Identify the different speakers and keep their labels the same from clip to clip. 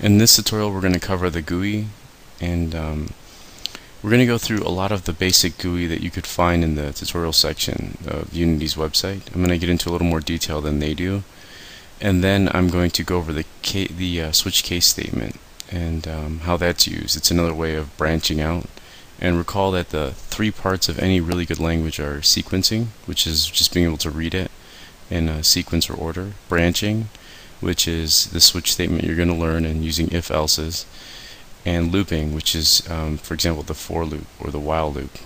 Speaker 1: In this tutorial we're going to cover the GUI, and we're going to go through a lot of the basic GUI that you could find in the tutorial section of Unity's website. I'm going to get into a little more detail than they do, and then I'm going to go over the switch case statement and how that's used. It's another way of branching out. And recall that the three parts of any really good language are sequencing, which is just being able to read it in a sequence or order; branching, which is the switch statement you're going to learn and using if-else's; and looping, which is, for example, the for loop or the while loop.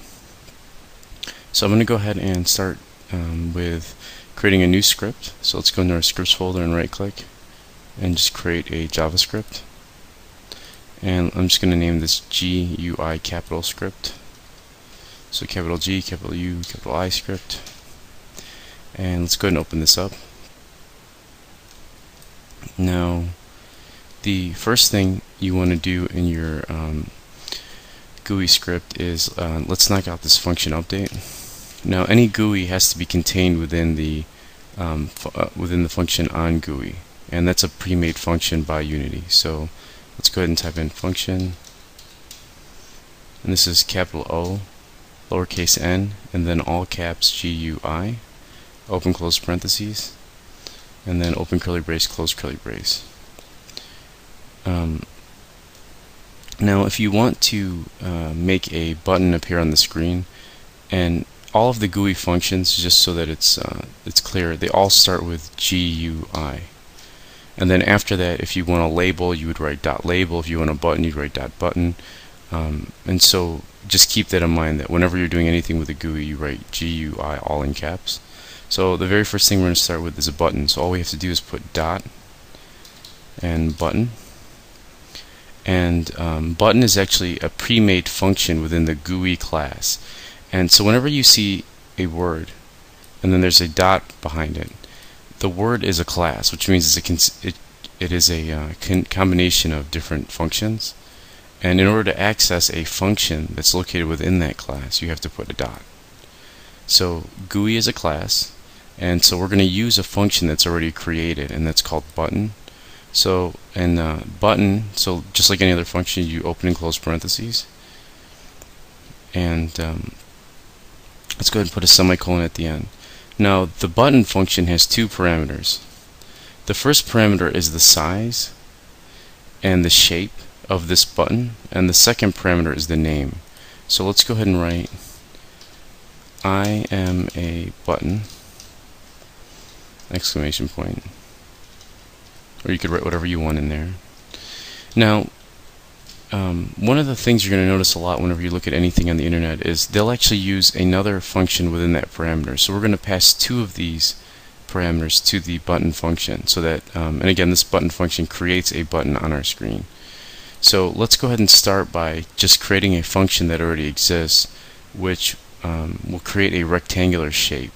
Speaker 1: So I'm going to go ahead and start with creating a new script. So let's go into our scripts folder and right click and just create a JavaScript. And I'm just going to name this GUI capital script. So capital G, capital U, capital I script. And let's go ahead and open this up. Now, the first thing you want to do in your GUI script is let's knock out this function update. Now, any GUI has to be contained within the function on GUI, and that's a pre-made function by Unity. So let's go ahead and type in function, and this is capital O, lowercase n, and then all caps GUI, open close parentheses, and then open curly brace, close curly brace. Now if you want to make a button appear on the screen, and all of the GUI functions, just so that it's clear, they all start with GUI. And then after that, if you want a label, you would write .label. If you want a button, you'd write .button. And so just keep that in mind, that whenever you're doing anything with a GUI, you write GUI all in caps. So the very first thing we're going to start with is a button. So all we have to do is put dot and button. And button is actually a pre-made function within the GUI class. And so whenever you see a word and then there's a dot behind it, the word is a class, which means it is a combination of different functions. And in order to access a function that's located within that class, you have to put a dot. So GUI is a class, and so we're going to use a function that's already created, and that's called button. So button, so just like any other function, you open and close parentheses, and let's go ahead and put a semicolon at the end. Now the button function has two parameters. The first parameter is the size and the shape of this button, and the second parameter is the name. So let's go ahead and write I am a button, exclamation point, or you could write whatever you want in there. Now one of the things you're going to notice a lot whenever you look at anything on the internet is they'll actually use another function within that parameter. So we're going to pass two of these parameters to the button function, so that and again, this button function creates a button on our screen. So let's go ahead and start by just creating a function that already exists, which will create a rectangular shape.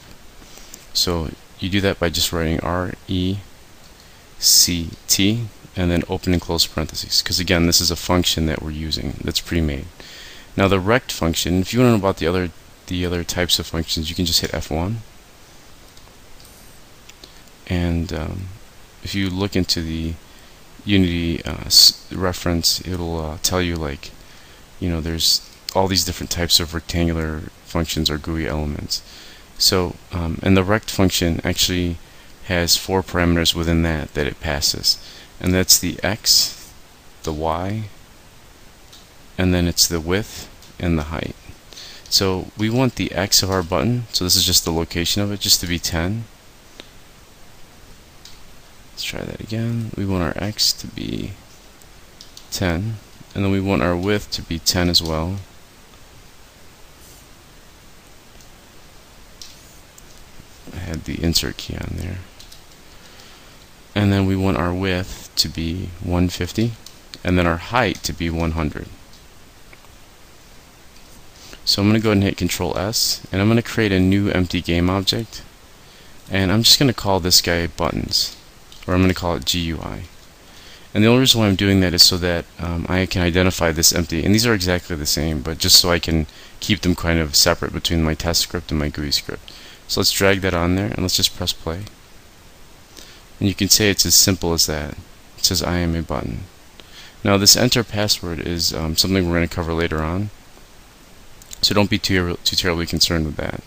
Speaker 1: So you do that by just writing RECT and then open and close parentheses, because again, this is a function that we're using that's pre-made. Now the rect function, if you want to know about the other types of functions, you can just hit F1, and if you look into the Unity reference, it'll tell you, like, there's all these different types of rectangular functions or GUI elements. So and the rect function actually has four parameters within that it passes, and that's the X, the Y, and then it's the width and the height. So we want the X of our button, so this is just the location of it, just to be 10. Let's try that again. We want our X to be 10, and then we want our width to be 10 as well. I had the insert key on there. And then we want our width to be 150, and then our height to be 100. So I'm going to go ahead and hit Control S, and I'm going to create a new empty game object, and I'm just going to call this guy buttons, or I'm going to call it GUI. And the only reason why I'm doing that is so that I can identify this empty, and these are exactly the same, but just so I can keep them kind of separate between my test script and my GUI script. So let's drag that on there, and let's just press play. And you can say it's as simple as that. It says I am a button. Now this enter password is something we're going to cover later on, so don't be too terribly concerned with that.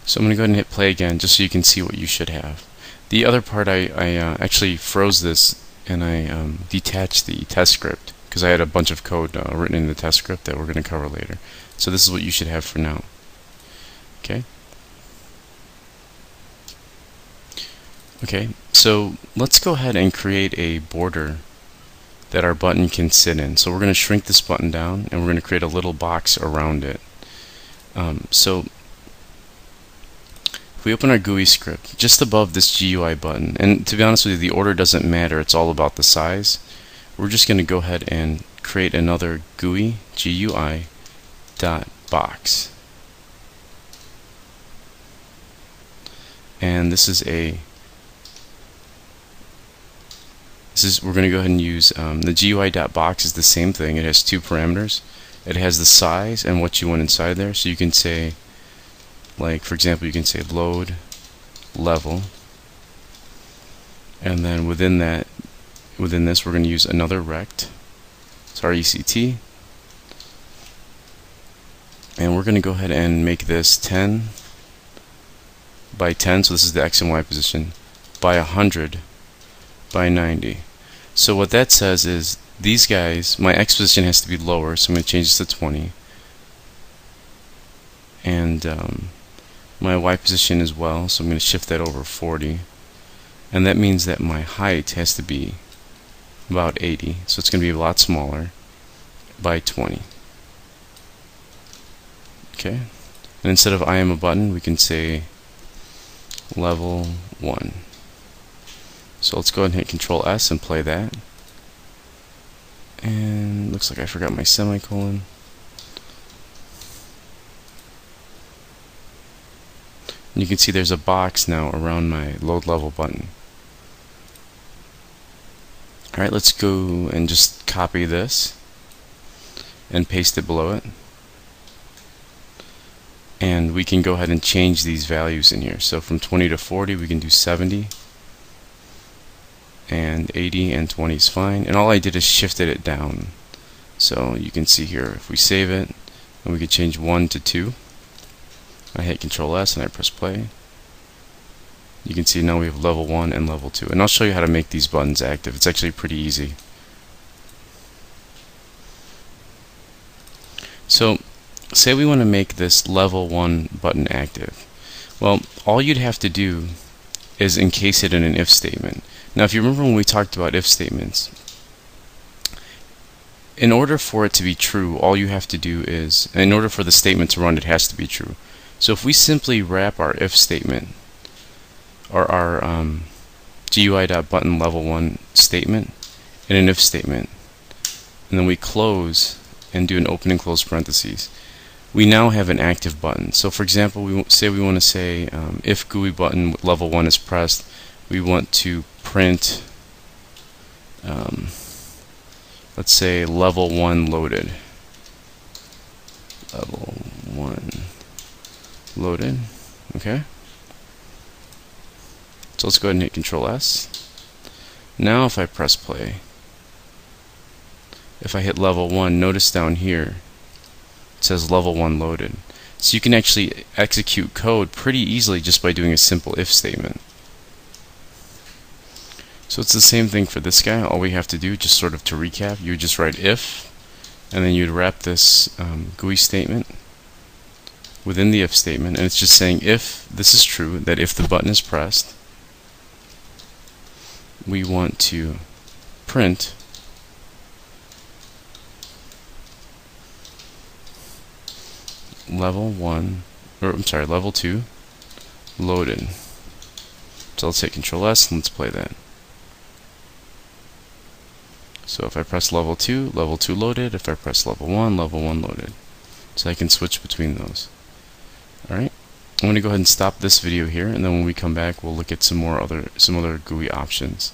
Speaker 1: So I'm going to go ahead and hit play again just so you can see what you should have. The other part, I actually froze this and I detached the test script because I had a bunch of code written in the test script that we're going to cover later. So this is what you should have for now. Okay. Okay, so let's go ahead and create a border that our button can sit in. So we're going to shrink this button down and we're going to create a little box around it. So if we open our GUI script, just above this GUI button, and to be honest with you, the order doesn't matter, it's all about the size. We're just going to go ahead and create another GUI, GUI dot box. And this is we're going to go ahead and use the GUI.box is the same thing. It has two parameters. It has the size and what you want inside there. So you can say, like for example, you can say load level, and then within this we're going to use another rect. It's rect, and we're going to go ahead and make this 10 by 10. So this is the X and Y position by 100 by 90. So what that says is these guys, my X position has to be lower, so I'm going to change this to 20, and my Y position as well, so I'm going to shift that over 40, and that means that my height has to be about 80, so it's going to be a lot smaller, by 20. Okay, and instead of I am a button, we can say level 1. So let's go ahead and hit Control S and play that. And looks like I forgot my semicolon. And you can see there's a box now around my load level button. Alright, let's go and just copy this and paste it below it. And we can go ahead and change these values in here. So from 20 to 40 we can do 70. And 80 and 20 is fine, and all I did is shifted it down. So you can see here, if we save it, and we could change 1 to 2, I hit Control S and I press play. You can see now we have level 1 and level 2, and I'll show you how to make these buttons active. It's actually pretty easy. So say we want to make this level 1 button active. Well, all you'd have to do is encase it in an if statement. Now if you remember when we talked about if statements, in order for it to be true, all you have to do is, in order for the statement to run, it has to be true. So if we simply wrap our if statement, or our GUI.button level 1 statement in an if statement, and then we close and do an open and close parentheses, we now have an active button. So for example, we want to say if GUI button level 1 is pressed, we want to print let's say level 1 loaded. Level 1 loaded. Okay. So let's go ahead and hit Control S. Now if I press play, if I hit level 1, notice down here it says level 1 loaded. So you can actually execute code pretty easily just by doing a simple if statement. So it's the same thing for this guy. All we have to do, just sort of to recap, you would just write if, and then you'd wrap this GUI statement within the if statement, and it's just saying if this is true, that if the button is pressed, we want to print level 2 loaded. So let's hit Control S and let's play that. So if I press level 2 loaded. If I press level 1 loaded. So I can switch between those. Alright, I'm going to go ahead and stop this video here, and then when we come back we'll look at some other GUI options.